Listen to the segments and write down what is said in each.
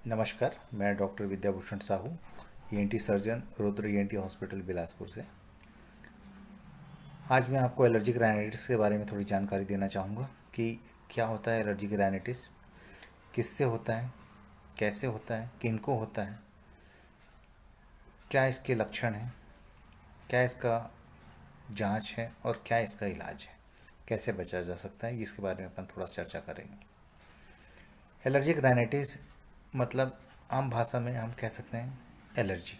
नमस्कार, मैं doctor Vidyabhushan Sahu, ENT surgeon, Rudra ENT hospital Bilaspur से। आज मैं आपको एलर्जिक राइनाइटिस के बारे में थोड़ी जानकारी देना चाहूँगा कि क्या होता है एलर्जिक राइनाइटिस, किससे होता है, कैसे होता है, किनको होता है, क्या इसके लक्षण हैं, क्या इसका जांच है और क्या इसका इलाज है, कैसे बचा जा सकता है, इसके बारे में अपन थोड़ा चर्चा करेंगे। एलर्जिक राइनाइटिस मतलब आम भाषा में हम कह सकते हैं एलर्जी।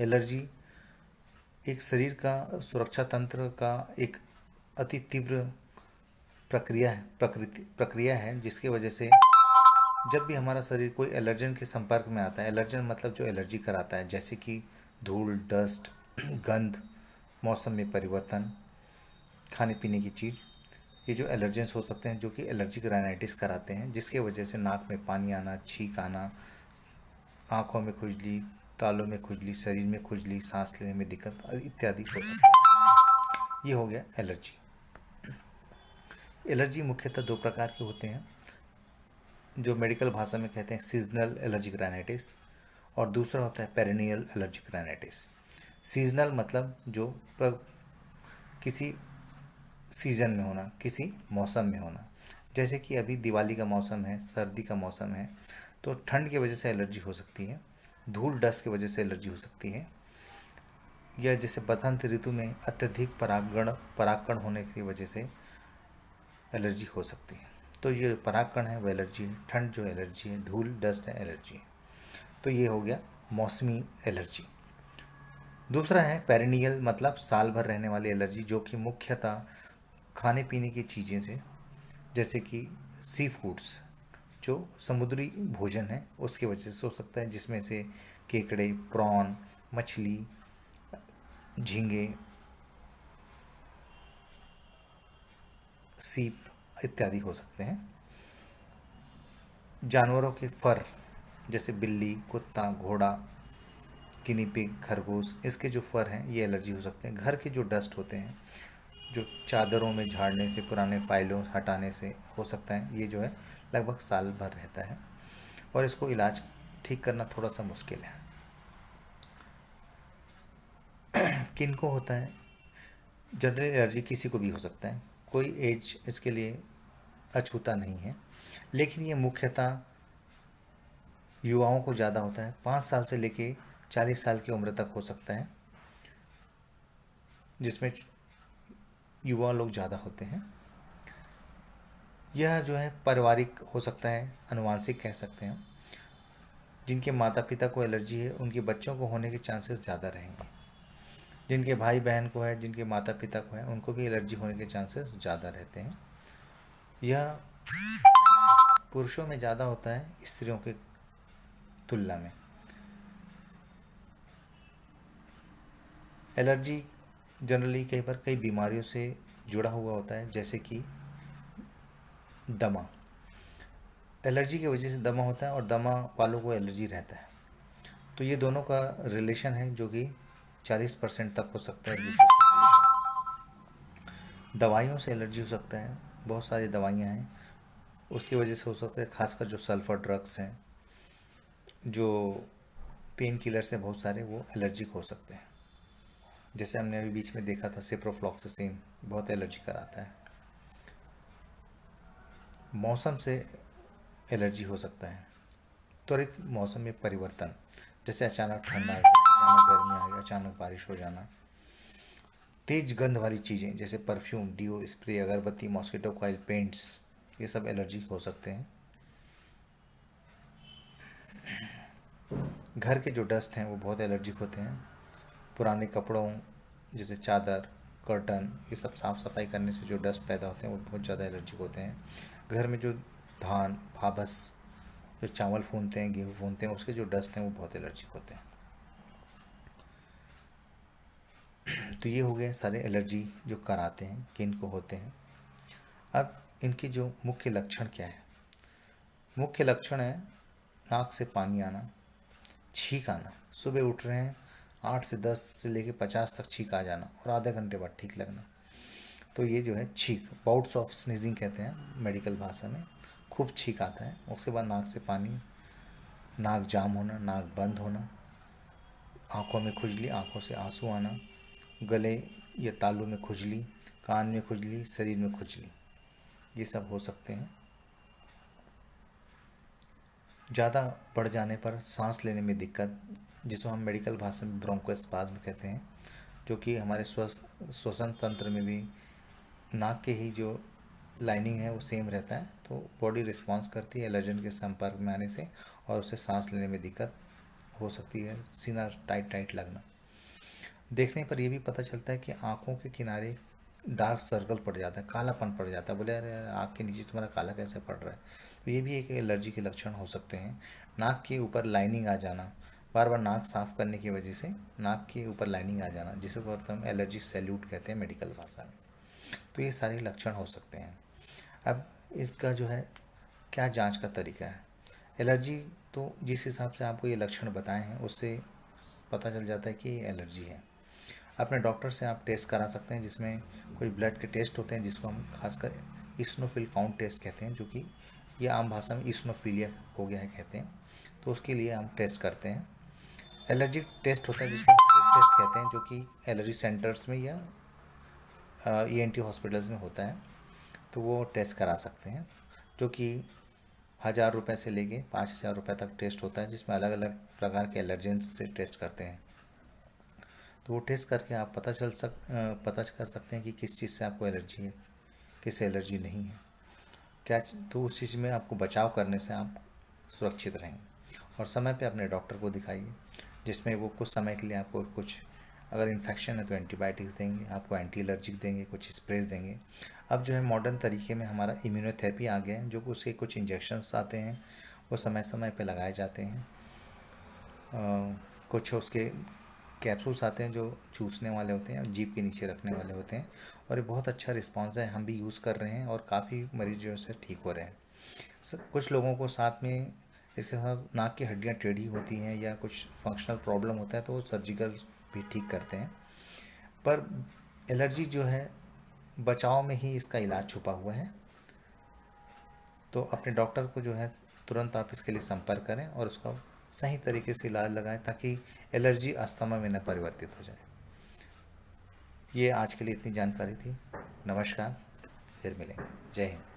एलर्जी एक शरीर का सुरक्षा तंत्र का एक अति तीव्र प्रक्रिया है जिसकी वजह से जब भी हमारा शरीर कोई एलर्जन के संपर्क में आता है, एलर्जन मतलब जो एलर्जी कराता है, जैसे कि धूल, डस्ट, गंध, मौसम में परिवर्तन, खाने पीने की चीज़, ये जो एलर्जेंस हो सकते हैं जो कि एलर्जिक राइनाइटिस कराते हैं, जिसके वजह से नाक में पानी आना, छींक आना, आँखों में खुजली, तालों में खुजली, शरीर में खुजली, सांस लेने में दिक्कत इत्यादि हो सकती है। ये हो गया एलर्जी। एलर्जी मुख्यतः दो प्रकार के होते हैं, जो मेडिकल भाषा में कहते हैं सीजनल एलर्जिक राइनाइटिस, और दूसरा होता है पेरिनियल एलर्जिक राइनाइटिस। सीजनल मतलब जो किसी सीजन में होना, किसी मौसम में होना, जैसे कि अभी दिवाली का मौसम है, सर्दी का मौसम है, तो ठंड की वजह से एलर्जी हो सकती है, धूल डस्ट की वजह से एलर्जी हो सकती है, या जैसे बसंत ऋतु में अत्यधिक परागकण होने की वजह से एलर्जी हो सकती है। तो ये परागकण है वो एलर्जी है, ठंड जो एलर्जी है, धूल डस्ट है एलर्जी है। तो ये हो गया मौसमी एलर्जी। दूसरा है पेरिनियल मतलब साल भर रहने वाली एलर्जी, जो कि मुख्यतः खाने पीने की चीज़ें से, जैसे कि सी फूड्स, जो समुद्री भोजन है उसकी वजह से हो सकता है, जिसमें से केकड़े, प्रॉन, मछली, झींगे, सीप इत्यादि हो सकते हैं। जानवरों के फर, जैसे बिल्ली, कुत्ता, घोड़ा, गिनी पिग, खरगोश, इसके जो फर हैं ये एलर्जी हो सकते हैं। घर के जो डस्ट होते हैं, जो चादरों में झाड़ने से, पुराने फाइलों हटाने से हो सकता है, ये जो है लगभग साल भर रहता है और इसको इलाज ठीक करना थोड़ा सा मुश्किल है। किन को होता है? जनरल एलर्जी किसी को भी हो सकता है, कोई एज इसके लिए अछूता नहीं है, लेकिन ये मुख्यतः युवाओं को ज़्यादा होता है। 5 साल से लेके 40 साल की उम्र तक हो सकता है, जिसमें युवा लोग ज़्यादा होते हैं। यह जो है पारिवारिक हो सकता है, आनुवांशिक कह सकते हैं। जिनके माता पिता को एलर्जी है उनके बच्चों को होने के चांसेस ज़्यादा रहेंगे। जिनके भाई बहन को है, जिनके माता पिता को है, उनको भी एलर्जी होने के चांसेस ज़्यादा रहते हैं। यह पुरुषों में ज़्यादा होता है स्त्रियों के तुलना में। एलर्जी जनरली कई बार कई बीमारियों से जुड़ा हुआ होता है, जैसे कि दमा। एलर्जी की वजह से दमा होता है और दमा वालों को एलर्जी रहता है। तो ये दोनों का रिलेशन है जो कि 40% तक हो सकता है। दवाइयों से एलर्जी हो सकता है, बहुत सारी दवाइयाँ हैं उसकी वजह से हो सकता है, खासकर जो सल्फर ड्रग्स हैं, जो पेन किलर्स हैं बहुत सारे, वो एलर्जिक हो सकते हैं। जैसे हमने अभी बीच में देखा था सिप्रोफ्लॉक्सासिन, बहुत एलर्जी कराता है। मौसम से एलर्जी हो सकता है, त्वरित मौसम में परिवर्तन, जैसे अचानक ठंडा आ गया, अचानक गर्मी आ गई, अचानक बारिश हो जाना। तेज गंध वाली चीज़ें जैसे परफ्यूम, डिओ, स्प्रे, अगरबत्ती, मॉस्किटो कॉइल, पेंट्स, ये सब एलर्जी हो सकते हैं। घर के जो डस्ट हैं वो बहुत एलर्जिक होते हैं। पुराने कपड़ों जैसे चादर, कर्टन, ये सब साफ़ सफाई करने से जो डस्ट पैदा होते हैं वो बहुत ज़्यादा एलर्जिक होते हैं। घर में जो धान, भाबस, जो चावल भूनते हैं, गेहूँ भूनते हैं, उसके जो डस्ट हैं वो बहुत एलर्जिक होते हैं। तो ये हो गए सारे एलर्जी जो कराते हैं, किन को होते हैं। अब इनके जो मुख्य लक्षण क्या है? मुख्य लक्षण है नाक से पानी आना, छींक आना, सुबह उठ रहे हैं 8 से 10 से लेके 50 तक छींक आ जाना और आधे घंटे बाद ठीक लगना। तो ये जो है छींक, बाउट्स ऑफ स्नीजिंग कहते हैं मेडिकल भाषा में, खूब छींक आता है। उसके बाद नाक से पानी, नाक जाम होना, नाक बंद होना, आँखों में खुजली, आँखों से आंसू आना, गले या तालू में खुजली, कान में खुजली, शरीर में खुजली, ये सब हो सकते हैं। ज़्यादा बढ़ जाने पर सांस लेने में दिक्कत, जिसको हम मेडिकल भाषा में ब्रोंकोस्पाज्म कहते हैं, जो कि हमारे श्वसन तंत्र में भी नाक के ही जो लाइनिंग है वो सेम रहता है, तो बॉडी रिस्पॉन्स करती है एलर्जन के संपर्क में आने से और उससे सांस लेने में दिक्कत हो सकती है, सीना टाइट टाइट लगना। देखने पर यह भी पता चलता है कि आँखों के किनारे डार्क सर्कल पड़ जाता है, कालापन पड़ जाता है। बोले अरे यार आँख के नीचे तुम्हारा काला कैसे पड़ रहा है, तो ये भी एक एलर्जी के लक्षण हो सकते हैं। नाक के ऊपर लाइनिंग आ जाना, बार बार नाक साफ करने की वजह से नाक के ऊपर लाइनिंग आ जाना, जिसे हम एलर्जी सैल्यूट कहते हैं मेडिकल भाषा में। तो ये सारे लक्षण हो सकते हैं। अब इसका जो है क्या जांच का तरीका है। एलर्जी तो जिस हिसाब से आपको ये लक्षण बताए हैं उससे पता चल जाता है कि ये एलर्जी है। अपने डॉक्टर से आप टेस्ट करा सकते हैं, जिसमें कोई ब्लड के टेस्ट होते हैं जिसको हम खासकर इस्नोफिल काउंट टेस्ट कहते हैं, जो कि ये आम भाषा में इस्नोफिलिया हो गया है कहते हैं, तो उसके लिए हम टेस्ट करते हैं। एलर्जी टेस्ट होता है जिसको हम स्लिप टेस्ट कहते हैं, जो कि एलर्जी सेंटर्स में या ENT हॉस्पिटल्स में होता है, तो वो टेस्ट करा सकते हैं, जो कि 1000 रुपये से लेके 5000 रुपये तक टेस्ट होता है, जिसमें अलग अलग प्रकार के एलर्जेंस से टेस्ट करते हैं। तो वो टेस्ट करके आप पता कर सकते हैं कि किस चीज़ से आपको एलर्जी है, किस एलर्जी नहीं है, क्या तो उस चीज़ में आपको बचाव करने से आप सुरक्षित रहेंगे। और समय पे अपने डॉक्टर को दिखाइए, जिसमें वो कुछ समय के लिए आपको कुछ अगर इन्फेक्शन है तो एंटीबायोटिक्स देंगे, आपको एंटी एलर्जिक देंगे, कुछ स्प्रेज देंगे। अब जो है मॉडर्न तरीके में हमारा इम्यूनोथेरेपी आ गया है, जो कि उसके कुछ इंजेक्शन्स आते हैं, वो समय समय पे लगाए जाते हैं। कुछ उसके कैप्सूल्स आते हैं जो चूसने वाले होते हैं, जीभ के नीचे रखने वाले होते हैं, और ये बहुत अच्छा रिस्पॉन्स है, हम भी यूज़ कर रहे हैं और काफ़ी मरीज जो से ठीक हो रहे हैं। कुछ लोगों को साथ में इसके साथ नाक की हड्डियाँ टेढ़ी होती हैं या कुछ फंक्शनल प्रॉब्लम होता है, तो वो सर्जिकल भी ठीक करते हैं। पर एलर्जी जो है बचाव में ही इसका इलाज छुपा हुआ है, तो अपने डॉक्टर को जो है तुरंत आप इसके लिए संपर्क करें और उसका सही तरीके से इलाज लगाएं, ताकि एलर्जी अस्थमा में न परिवर्तित हो जाए। ये आज के लिए इतनी जानकारी थी। नमस्कार, फिर मिलेंगे। जय हिंद।